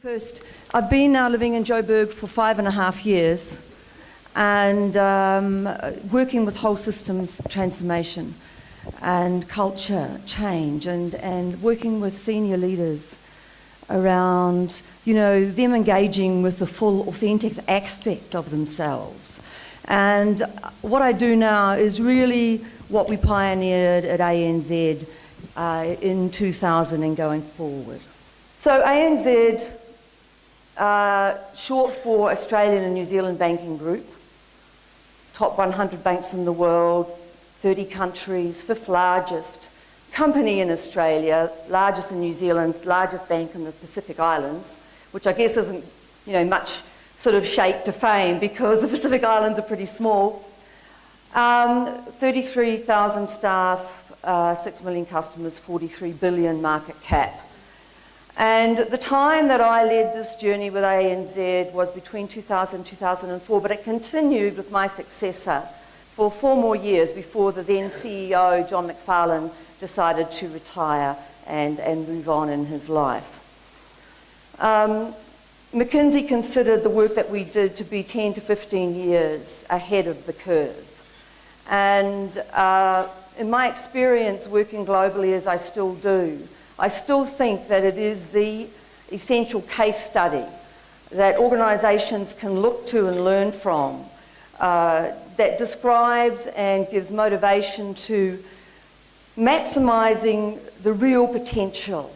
First, I've been now living in Joburg for 5.5 years and working with whole systems transformation and culture change and working with senior leaders around, them engaging with the full authentic aspect of themselves. And what I do now is really what we pioneered at ANZ in 2000 and going forward. So ANZ, short for Australian and New Zealand Banking Group, top 100 banks in the world, 30 countries, fifth largest company in Australia, largest in New Zealand, largest bank in the Pacific Islands, which I guess isn't, much sort of shake to fame because the Pacific Islands are pretty small. 33,000 staff, 6 million customers, 43 billion market cap. And the time that I led this journey with ANZ was between 2000 and 2004, but it continued with my successor for 4 more years before the then CEO, John McFarlane, decided to retire and move on in his life. McKinsey considered the work that we did to be 10 to 15 years ahead of the curve. And in my experience working globally, as I still do, I still think that it is the essential case study that organisations can look to and learn from that describes and gives motivation to maximising the real potential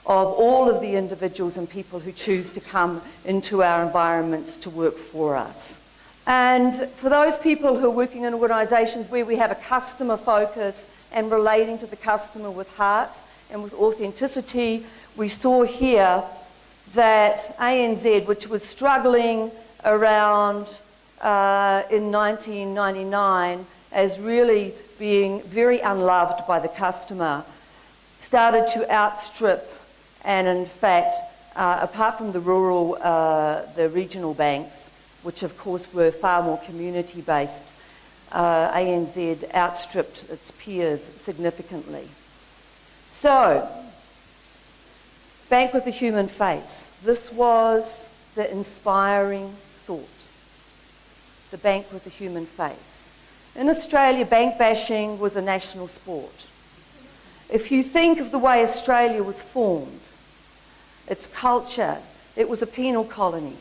of all of the individuals and people who choose to come into our environments to work for us. And for those people who are working in organisations where we have a customer focus and relating to the customer with heart and with authenticity, we saw here that ANZ, which was struggling around in 1999 as really being very unloved by the customer, started to outstrip and in fact, apart from the regional banks, which of course were far more community-based, ANZ outstripped its peers significantly. So, bank with a human face. This was the inspiring thought. The bank with a human face. In Australia, bank bashing was a national sport. If you think of the way Australia was formed, its culture, it was a penal colony.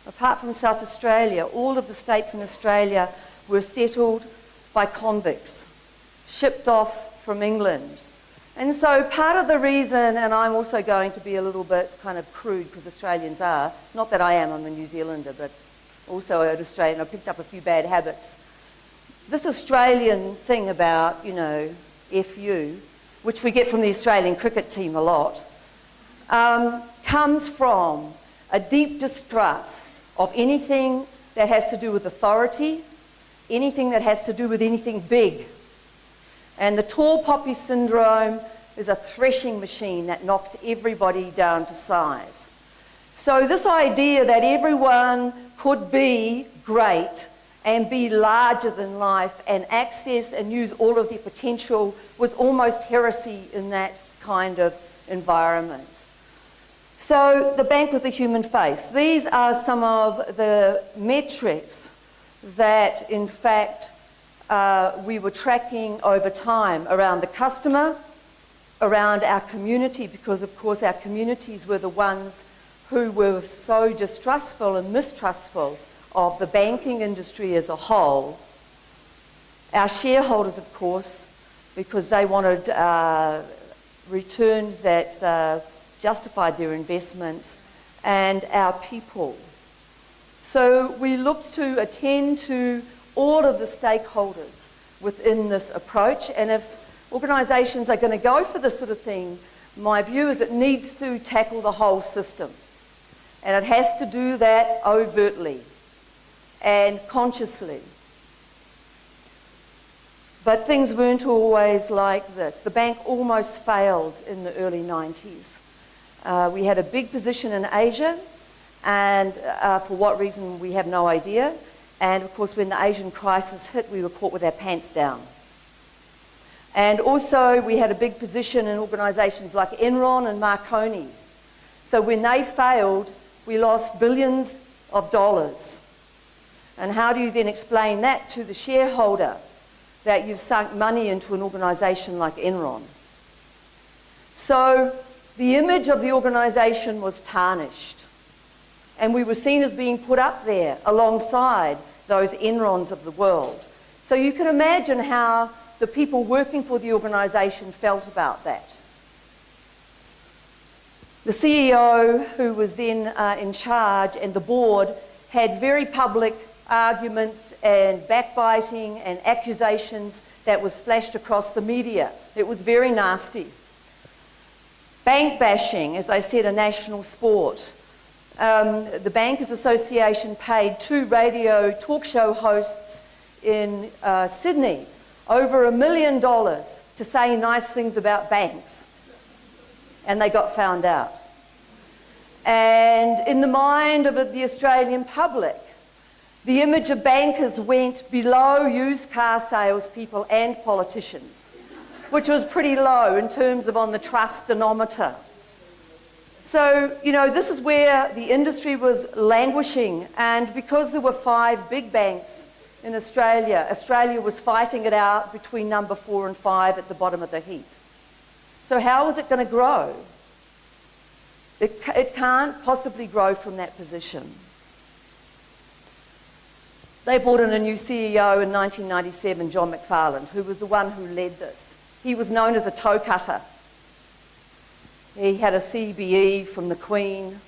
Apart from South Australia, all of the states in Australia were settled by convicts, shipped off from England. And so part of the reason, and I'm also going to be a little bit kind of crude because Australians are, not that I am, I'm a New Zealander, but also an Australian, I picked up a few bad habits. This Australian thing about, F you, which we get from the Australian cricket team a lot, comes from a deep distrust of anything that has to do with authority, anything that has to do with anything big. And the tall poppy syndrome is a threshing machine that knocks everybody down to size. So this idea that everyone could be great and be larger than life and access and use all of their potential was almost heresy in that kind of environment. So the bank with the human face. These are some of the metrics that in fact we were tracking over time around the customer, around our community, because of course our communities were the ones who were so distrustful and mistrustful of the banking industry as a whole. Our shareholders, of course, because they wanted returns that justified their investment, and our people. So we looked to attend to all of the stakeholders within this approach, and if organisations are going to go for this sort of thing, my view is it needs to tackle the whole system. And it has to do that overtly and consciously. But things weren't always like this. The bank almost failed in the early 90s. We had a big position in Asia, and for what reason we have no idea. And of course when the Asian crisis hit, we were caught with our pants down. And also we had a big position in organisations like Enron and Marconi. So when they failed, we lost billions of dollars. And how do you then explain that to the shareholder, that you've sunk money into an organisation like Enron? So the image of the organisation was tarnished. And we were seen as being put up there alongside those Enrons of the world. So you can imagine how the people working for the organisation felt about that. The CEO, who was then in charge, and the board had very public arguments and backbiting and accusations that was flashed across the media. It was very nasty. Bank bashing, as I said, a national sport. The Bankers Association paid 2 radio talk show hosts in Sydney over $1 million to say nice things about banks. And they got found out. And in the mind of the Australian public, the image of bankers went below used car salespeople and politicians, which was pretty low in terms of on the trust-onometer. So, you know, this is where the industry was languishing, and because there were 5 big banks in Australia, Australia was fighting it out between number 4 and 5 at the bottom of the heap. So how is it going to grow? It can't possibly grow from that position. They brought in a new CEO in 1997, John McFarlane, who was the one who led this. He was known as a toe cutter. He had a CBE from the Queen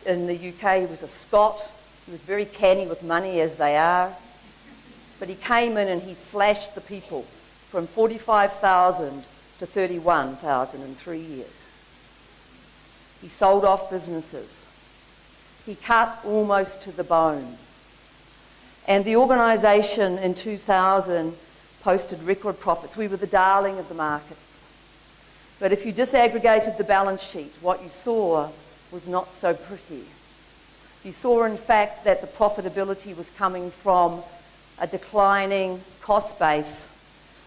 in the UK. He was a Scot. He was very canny with money, as they are. But he came in and he slashed the people from 45,000 to 31,000 in 3 years. He sold off businesses. He cut almost to the bone. And the organisation in 2000 posted record profits. We were the darling of the markets. But if you disaggregated the balance sheet, what you saw was not so pretty. You saw, in fact, that the profitability was coming from a declining cost base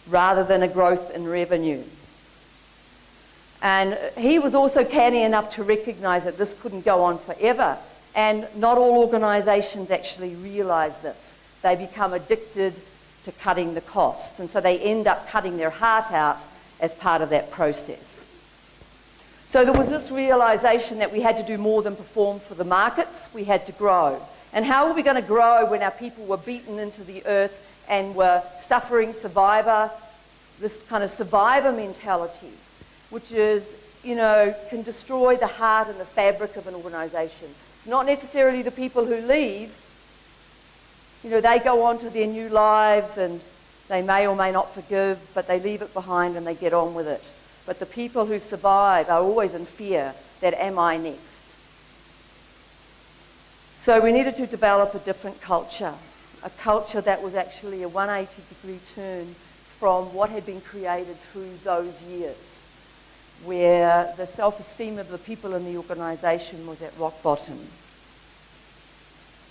rather than a growth in revenue. And he was also canny enough to recognise that this couldn't go on forever. And not all organisations actually realise this. They become addicted to cutting the costs. And so they end up cutting their heart out as part of that process. So there was this realisation that we had to do more than perform for the markets. We had to grow. And how were we going to grow when our people were beaten into the earth and were suffering this kind of survivor mentality, which is, you know, can destroy the heart and the fabric of an organisation. It's not necessarily the people who leave. You know, they go on to their new lives and they may or may not forgive, but they leave it behind and they get on with it. But the people who survive are always in fear that, am I next? So we needed to develop a different culture, a culture that was actually a 180-degree turn from what had been created through those years, where the self-esteem of the people in the organisation was at rock bottom.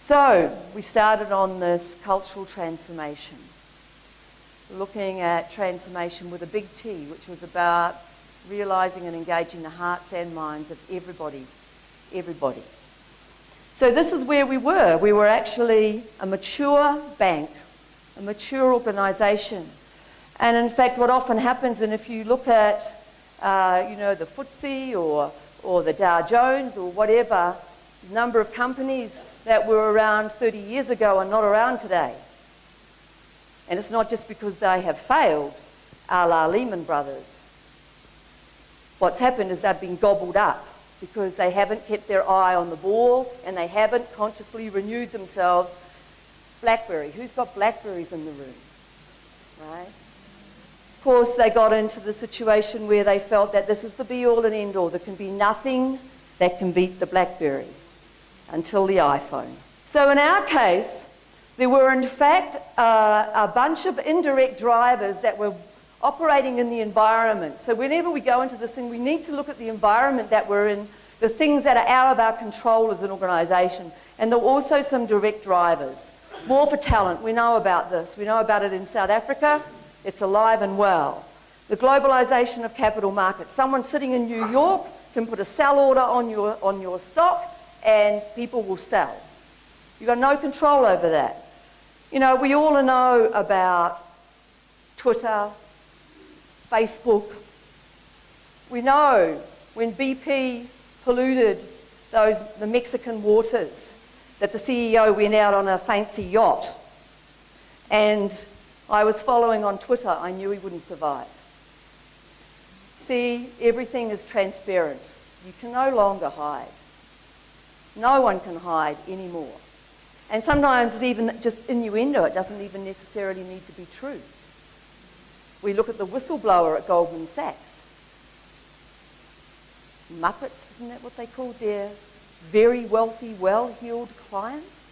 So we started on this cultural transformation, looking at transformation with a big T, which was about realising and engaging the hearts and minds of everybody. So this is where we were. We were actually a mature bank, a mature organisation. And in fact, what often happens, and if you look at the FTSE or the Dow Jones or whatever, the number of companies that were around 30 years ago are not around today. And it's not just because they have failed, a la Lehman Brothers. What's happened is they've been gobbled up because they haven't kept their eye on the ball and they haven't consciously renewed themselves. BlackBerry, who's got Blackberries in the room, right? Of course, they got into the situation where they felt that this is the be-all and end-all. There can be nothing that can beat the BlackBerry until the iPhone. So in our case, there were in fact a bunch of indirect drivers that were operating in the environment. So whenever we go into this thing, we need to look at the environment that we're in, the things that are out of our control as an organisation. And there were also some direct drivers. War for talent, we know about this. We know about it in South Africa. It's alive and well. The globalisation of capital markets. Someone sitting in New York can put a sell order on your stock and people will sell. You've got no control over that. You know, we all know about Twitter, Facebook. We know when BP polluted the Mexican waters that the CEO went out on a fancy yacht. And I was following on Twitter. I knew he wouldn't survive. See, everything is transparent. You can no longer hide. No one can hide anymore. And sometimes it's even just innuendo. It doesn't even necessarily need to be true. We look at the whistleblower at Goldman Sachs. Muppets, isn't that what they called their very wealthy, well-heeled clients?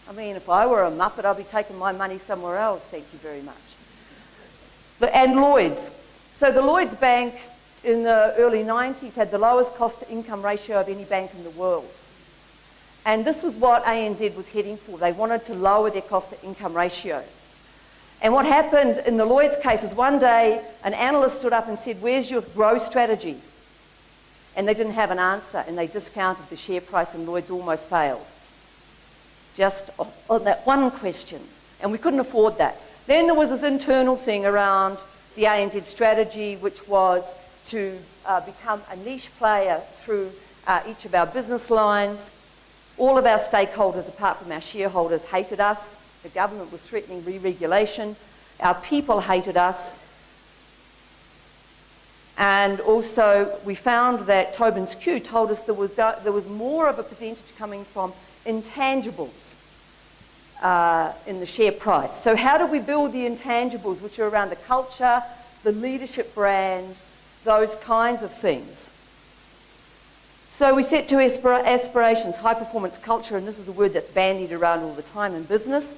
I mean, if I were a Muppet, I'd be taking my money somewhere else, thank you very much. And Lloyds. So the Lloyds Bank in the early 90s had the lowest cost-to-income ratio of any bank in the world. And this was what ANZ was heading for. They wanted to lower their cost-to-income ratio. And what happened in the Lloyds case is one day an analyst stood up and said, "Where's your growth strategy?" And they didn't have an answer, and they discounted the share price, and Lloyds almost failed. Just on that one question. And we couldn't afford that. Then there was this internal thing around the ANZ strategy, which was to become a niche player through each of our business lines. All of our stakeholders, apart from our shareholders, hated us. The government was threatening re-regulation. Our people hated us. And also, we found that Tobin Skew told us there was more of a percentage coming from intangibles in the share price. So how do we build the intangibles, which are around the culture, the leadership brand, those kinds of things? So we set two aspirations, high-performance culture, and this is a word that's bandied around all the time in business.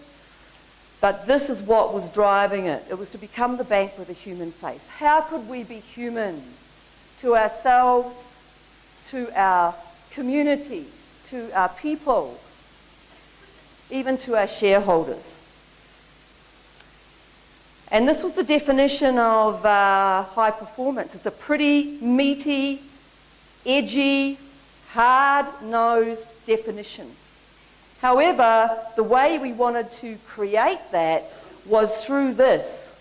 But this is what was driving it. It was to become the bank with a human face. How could we be human to ourselves, to our community, to our people, even to our shareholders? And this was the definition of high performance. It's a pretty meaty, edgy, hard-nosed definition. However, the way we wanted to create that was through this,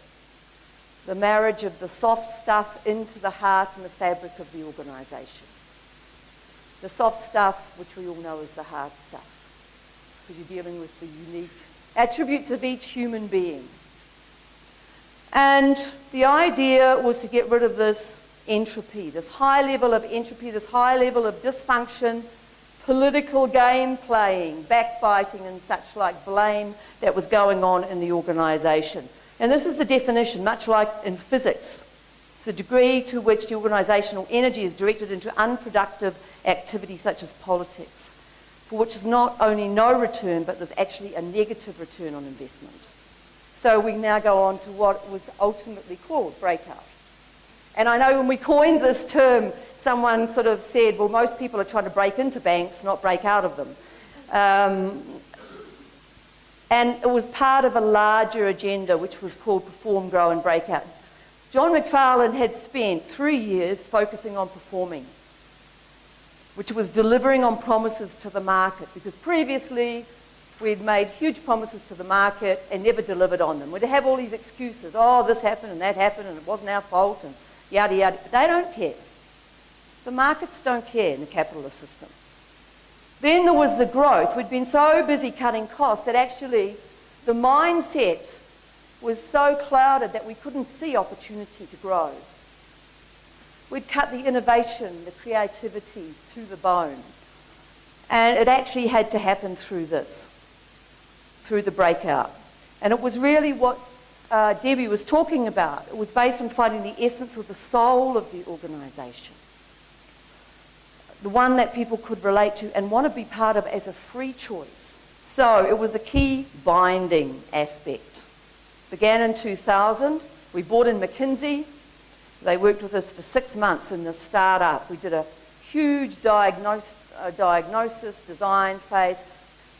the marriage of the soft stuff into the heart and the fabric of the organisation. The soft stuff, which we all know is the hard stuff, because you're dealing with the unique attributes of each human being. And the idea was to get rid of this entropy, this high level of entropy, this high level of dysfunction, political game playing, backbiting and such like blame that was going on in the organisation. And this is the definition, much like in physics. It's the degree to which the organisational energy is directed into unproductive activity such as politics, for which is not only no return, but there's actually a negative return on investment. So we now go on to what was ultimately called breakout. And I know when we coined this term, someone sort of said, well, most people are trying to break into banks, not break out of them. And it was part of a larger agenda, which was called Perform, Grow and Breakout. John McFarlane had spent 3 years focusing on performing, which was delivering on promises to the market, because previously we'd made huge promises to the market and never delivered on them. We'd have all these excuses, oh, this happened and it wasn't our fault, and yada, yada. But they don't care. The markets don't care in the capitalist system. Then there was the growth. We'd been so busy cutting costs that actually the mindset was so clouded that we couldn't see opportunity to grow. We'd cut the innovation, the creativity to the bone. And it actually had to happen through this, through the breakout. And it was really what Debbie was talking about. It was based on finding the essence or the soul of the organisation, the one that people could relate to and want to be part of as a free choice. So it was a key binding aspect. Began in 2000. We brought in McKinsey. They worked with us for 6 months in the start-up. We did a huge diagnosis, design phase.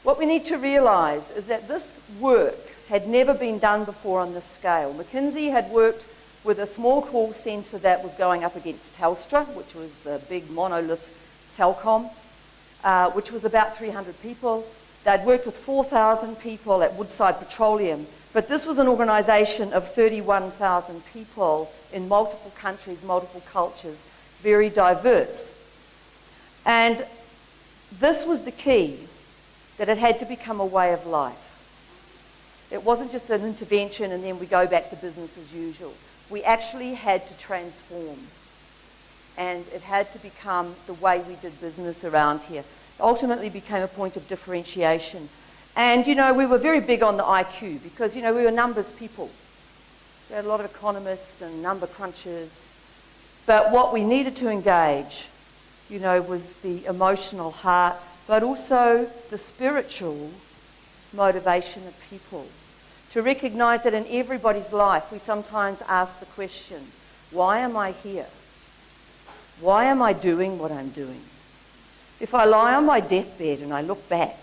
What we need to realise is that this work had never been done before on this scale. McKinsey had worked with a small call centre that was going up against Telstra, which was the big monolith telecom, which was about 300 people. They'd worked with 4,000 people at Woodside Petroleum, but this was an organisation of 31,000 people in multiple countries, multiple cultures, very diverse. And this was the key, that it had to become a way of life. It wasn't just an intervention and then we go back to business as usual. We actually had to transform, and it had to become the way we did business around here. It ultimately became a point of differentiation. And, you know, we were very big on the IQ because, you know, we were numbers people. We had a lot of economists and number crunchers. But what we needed to engage, you know, was the emotional heart, but also the spiritual motivation of people. To recognise that in everybody's life, we sometimes ask the question, why am I here? Why am I doing what I'm doing? If I lie on my deathbed and I look back,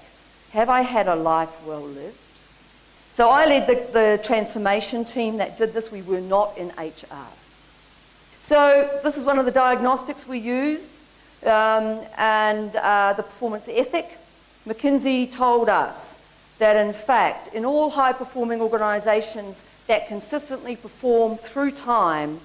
have I had a life well lived? So I led the transformation team that did this. We were not in HR. So this is one of the diagnostics we used, and the performance ethic. McKinsey told us that in fact, in all high-performing organisations that consistently perform through time,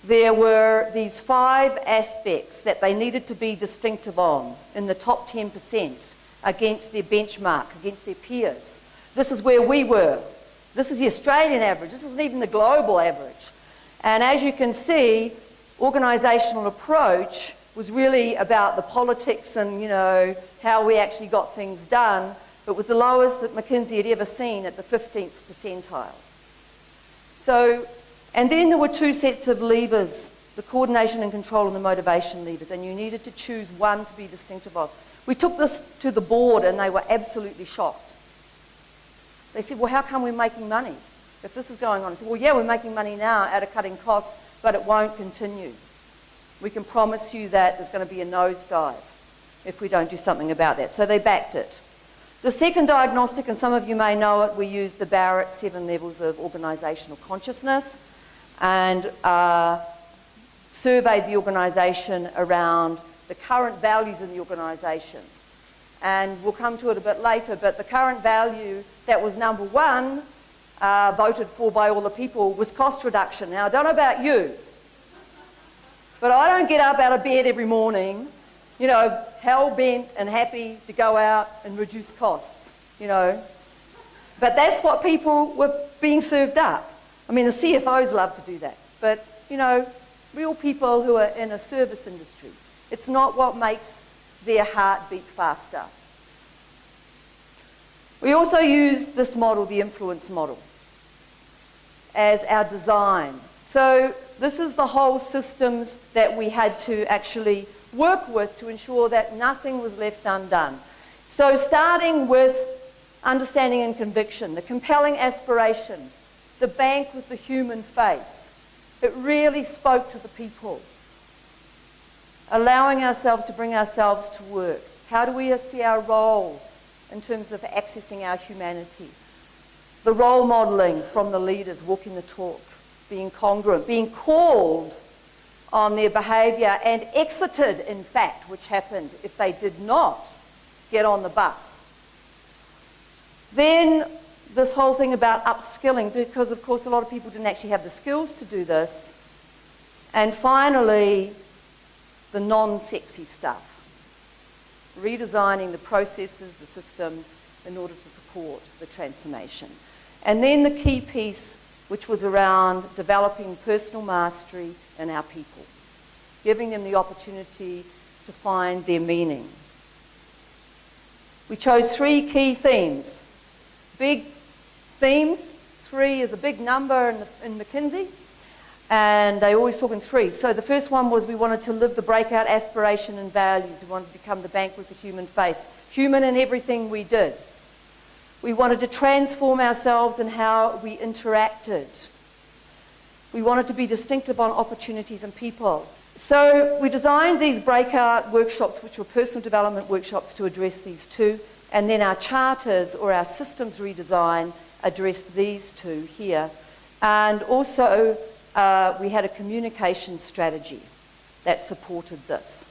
there were these 5 aspects that they needed to be distinctive on in the top 10% against their benchmark, against their peers. This is where we were. This is the Australian average. This isn't even the global average. And as you can see, organisational approach was really about the politics and, you know, how we actually got things done. It was the lowest that McKinsey had ever seen at the 15th percentile. So, and then there were 2 sets of levers, the coordination and control and the motivation levers, and you needed to choose one to be distinctive of. We took this to the board and they were absolutely shocked. They said, well, how come we're making money if this is going on? I said, well, yeah, we're making money now out of cutting costs, but it won't continue. We can promise you that there's going to be a nosedive if we don't do something about that. So they backed it. The second diagnostic, and some of you may know it, we used the Barrett 7 levels of organisational consciousness and surveyed the organisation around the current values in the organisation. And we'll come to it a bit later, but the current value that was number 1, voted for by all the people, was cost reduction. Now, I don't know about you, but I don't get up out of bed every morning, you know, hell-bent and happy to go out and reduce costs, you know. But that's what people were being served up. I mean, the CFOs love to do that. But, you know, real people who are in a service industry, it's not what makes their heart beat faster. We also use this model, the influence model, as our design. So this is the whole systems that we had to actually work with to ensure that nothing was left undone. So starting with understanding and conviction, the compelling aspiration, the bank with the human face. It really spoke to the people. Allowing ourselves to bring ourselves to work. How do we see our role in terms of accessing our humanity? The role modelling from the leaders, walking the talk, being congruent, being called on their behaviour and exited, in fact, which happened if they did not get on the bus. Then this whole thing about upskilling, because of course a lot of people didn't actually have the skills to do this. And finally, the non-sexy stuff, redesigning the processes, the systems, in order to support the transformation. And then the key piece, which was around developing personal mastery in our people, giving them the opportunity to find their meaning. We chose 3 key themes. Big themes, 3 is a big number in McKinsey, and they always talk in 3. So the first one was we wanted to live the breakout aspiration and values. We wanted to become the bank with the human face, human in everything we did. We wanted to transform ourselves in how we interacted. We wanted to be distinctive on opportunities and people. So we designed these breakout workshops, which were personal development workshops, to address these 2. And then our charters or our systems redesign addressed these 2 here. And also we had a communication strategy that supported this.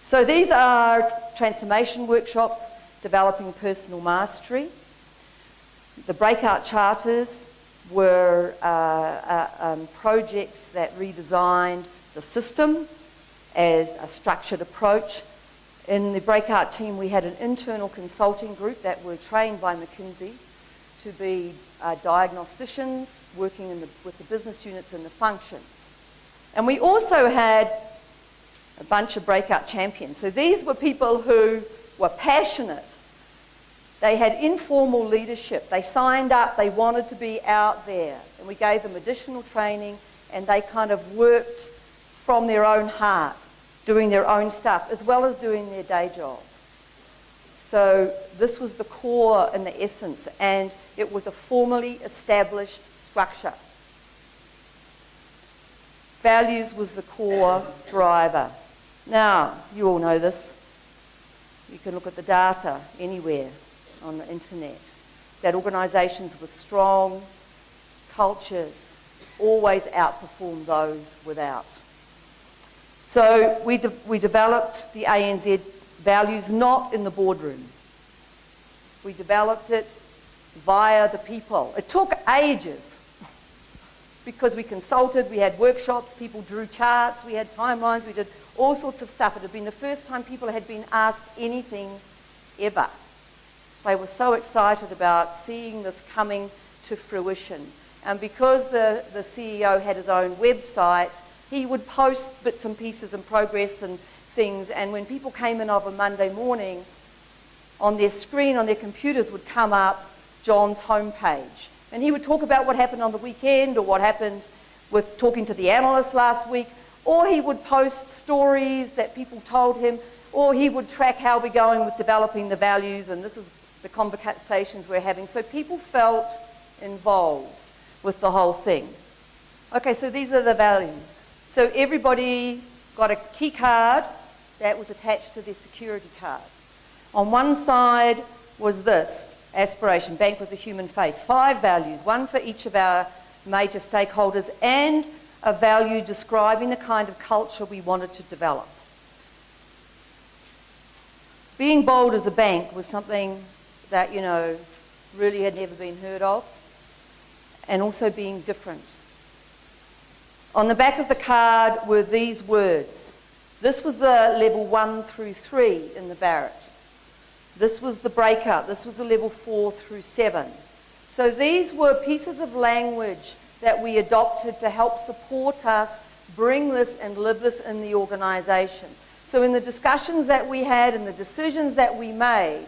So these are transformation workshops, developing personal mastery. The breakout charters were projects that redesigned the system as a structured approach. In the breakout team, we had an internal consulting group that were trained by McKinsey to be diagnosticians working with the business units and the functions. And we also had a bunch of breakout champions. So these were people who were passionate. They had informal leadership. They signed up. They wanted to be out there. And we gave them additional training, and they kind of worked from their own heart, doing their own stuff, as well as doing their day job. So this was the core and the essence, and it was a formally established structure. Values was the core driver. Now, you all know this. You can look at the data anywhere on the internet, that organisations with strong cultures always outperform those without. So we developed the ANZ values not in the boardroom. We developed it via the people. It took ages because we consulted, we had workshops, people drew charts, we had timelines, we did all sorts of stuff. It had been the first time people had been asked anything ever. They were so excited about seeing this coming to fruition. And because the CEO had his own website, he would post bits and pieces and progress and things, and when people came in of a Monday morning, on their screen, on their computers, would come up John's homepage. And he would talk about what happened on the weekend, or what happened with talking to the analysts last week, or he would post stories that people told him, or he would track how we're going with developing the values, and this is the conversations we're having. So people felt involved with the whole thing. Okay, so these are the values. So everybody got a key card that was attached to their security card. On one side was this, aspiration, bank with a human face. 5 values, one for each of our major stakeholders, and a value describing the kind of culture we wanted to develop. Being bold as a bank was something that, you know, really had never been heard of, and also being different. On the back of the card were these words. This was the level 1 through 3 in the Barrett. This was the breakout. This was the level 4 through 7. So these were pieces of language that we adopted to help support us bring this and live this in the organisation. So in the discussions that we had and the decisions that we made,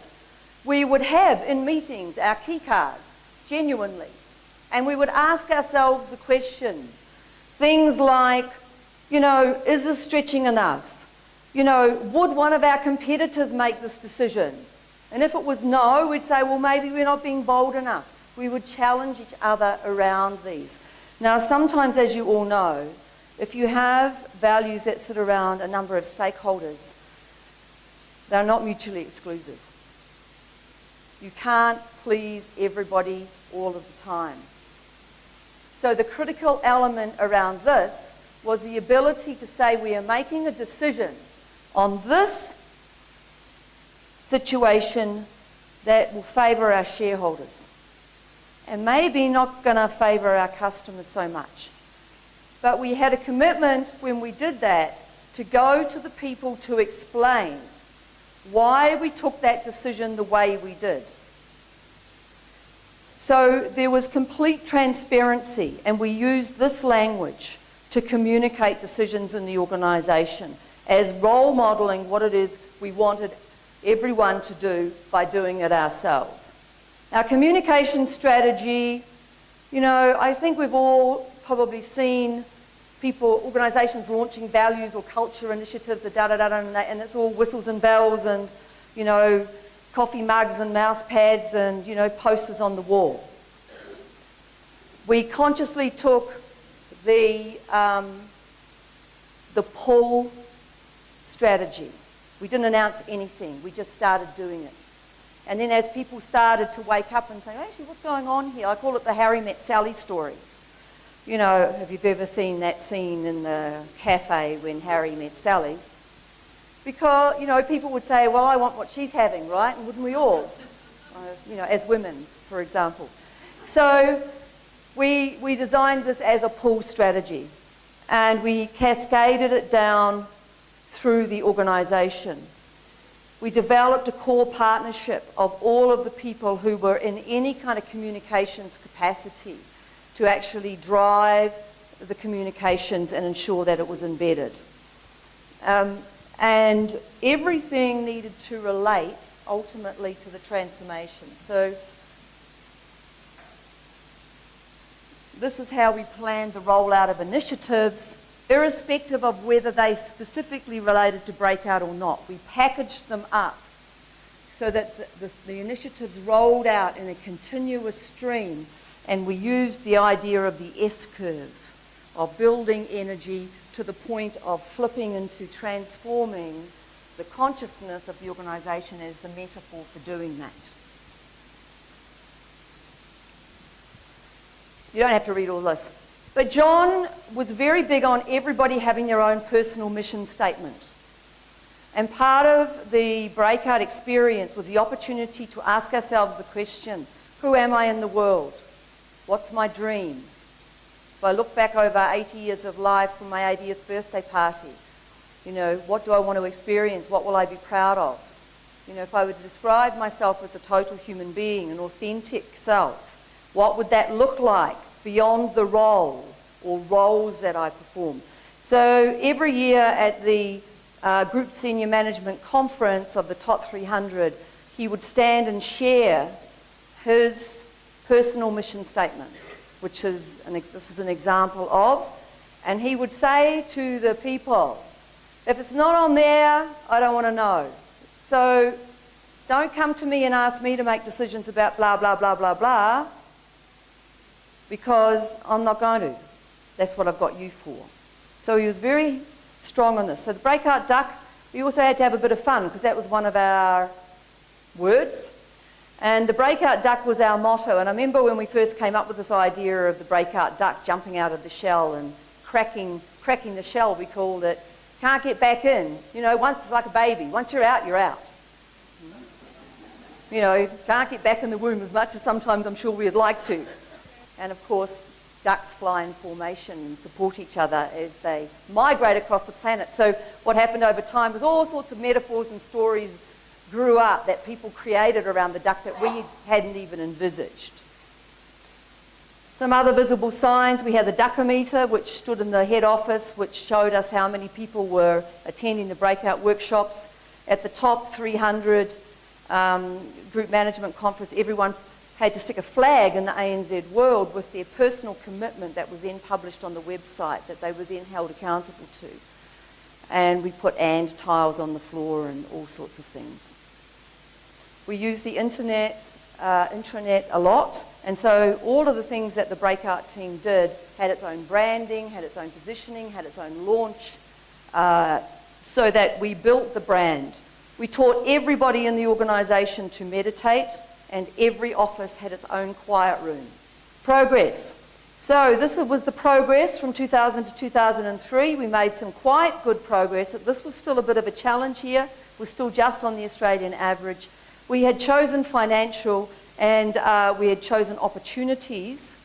we would have in meetings our key cards, genuinely. And we would ask ourselves the question, things like, you know, is this stretching enough? You know, would one of our competitors make this decision? And if it was no, we'd say, well, maybe we're not being bold enough. We would challenge each other around these. Now, sometimes, as you all know, if you have values that sit around a number of stakeholders, they're not mutually exclusive. You can't please everybody all of the time. So the critical element around this was the ability to say we are making a decision on this situation that will favour our shareholders and maybe not going to favour our customers so much. But we had a commitment when we did that to go to the people to explain why we took that decision the way we did. So there was complete transparency, and we used this language to communicate decisions in the organisation as role modelling what it is we wanted everyone to do by doing it ourselves. Our communication strategy, you know, I think we've all probably seen people, organisations launching values or culture initiatives, and it's all whistles and bells and, you know, coffee mugs and mouse pads and, you know, posters on the wall. We consciously took the pull strategy. We didn't announce anything. We just started doing it. And then as people started to wake up and say, actually, what's going on here? I call it the Harry Met Sally story. You know, if you've ever seen that scene in the cafe when Harry met Sally, because, you know, people would say, well, I want what she's having, right? And wouldn't we all? You know, as women, for example. So we designed this as a pull strategy, and we cascaded it down through the organisation. We developed a core partnership of all of the people who were in any kind of communications capacity to actually drive the communications and ensure that it was embedded. And everything needed to relate ultimately to the transformation. So this is how we planned the rollout of initiatives, irrespective of whether they specifically related to Breakout or not. We packaged them up so that the initiatives rolled out in a continuous stream, and we used the idea of the S-curve, of building energy to the point of flipping into transforming the consciousness of the organisation as the metaphor for doing that. You don't have to read all this. But John was very big on everybody having their own personal mission statement. And part of the Breakout experience was the opportunity to ask ourselves the question, who am I in the world? What's my dream? If I look back over 80 years of life from my 80th birthday party, you know, what do I want to experience? What will I be proud of? You know, if I were to describe myself as a total human being, an authentic self, what would that look like beyond the role or roles that I perform? So every year at the Group Senior Management Conference of the Top 300, he would stand and share his personal mission statements, which is this is an example of, and he would say to the people, if it's not on there, I don't want to know. So don't come to me and ask me to make decisions about blah, blah, blah, blah, blah, because I'm not going to. That's what I've got you for. So he was very strong on this. So the Breakout Duck, we also had to have a bit of fun, because that was one of our words. And the Breakout Duck was our motto. And I remember when we first came up with this idea of the Breakout Duck jumping out of the shell and cracking the shell, we called it, can't get back in. You know, once it's like a baby. Once you're out, you're out. You know, can't get back in the womb as much as sometimes I'm sure we'd like to. And of course, ducks fly in formation and support each other as they migrate across the planet. So what happened over time was all sorts of metaphors and stories grew up that people created around the duck that we hadn't even envisaged. Some other visible signs, we had the Duckometer, which stood in the head office, which showed us how many people were attending the Breakout workshops. At the top 300 group management conference, everyone had to stick a flag in the ANZ world with their personal commitment that was then published on the website that they were then held accountable to. And we put and tiles on the floor and all sorts of things. We use the intranet a lot, and so all of the things that the Breakout team did had its own branding, had its own positioning, had its own launch, so that we built the brand. We taught everybody in the organisation to meditate, and every office had its own quiet room. Progress. So this was the progress from 2000 to 2003. We made some quite good progress. This was still a bit of a challenge here. We're still just on the Australian average. We had chosen financial and we had chosen opportunities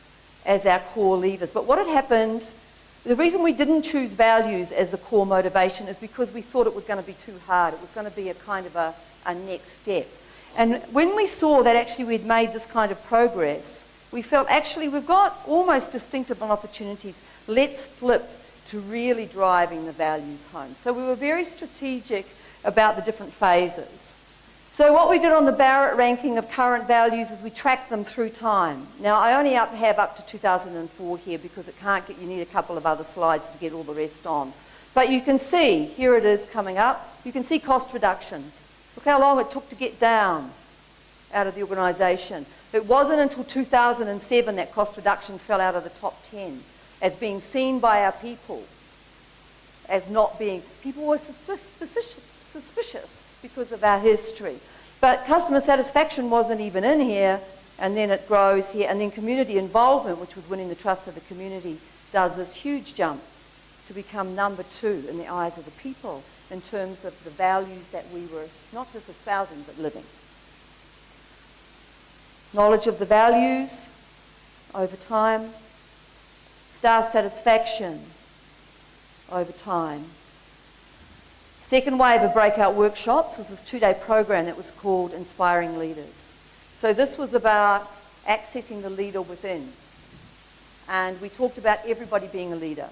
as our core levers. But what had happened, the reason we didn't choose values as a core motivation is because we thought it was going to be too hard. It was going to be a kind of a next step. And when we saw that actually we'd made this kind of progress, we felt actually we've got almost distinctive opportunities. Let's flip to really driving the values home. So we were very strategic about the different phases. So what we did on the Barrett ranking of current values is we tracked them through time. Now I only have up to 2004 here because it can't get, you need a couple of other slides to get all the rest on. But you can see, here it is coming up, you can see cost reduction. Look how long it took to get down out of the organisation. It wasn't until 2007 that cost reduction fell out of the top 10 as being seen by our people as not being, people were suspicious because of our history. But customer satisfaction wasn't even in here And then it grows here. And then community involvement, which was winning the trust of the community, does this huge jump to become number 2 in the eyes of the people in terms of the values that we were not just espousing, but living. Knowledge of the values over time. Staff satisfaction over time. Second wave of breakout workshops was this 2-day program that was called Inspiring Leaders. So this was about accessing the leader within. And we talked about everybody being a leader.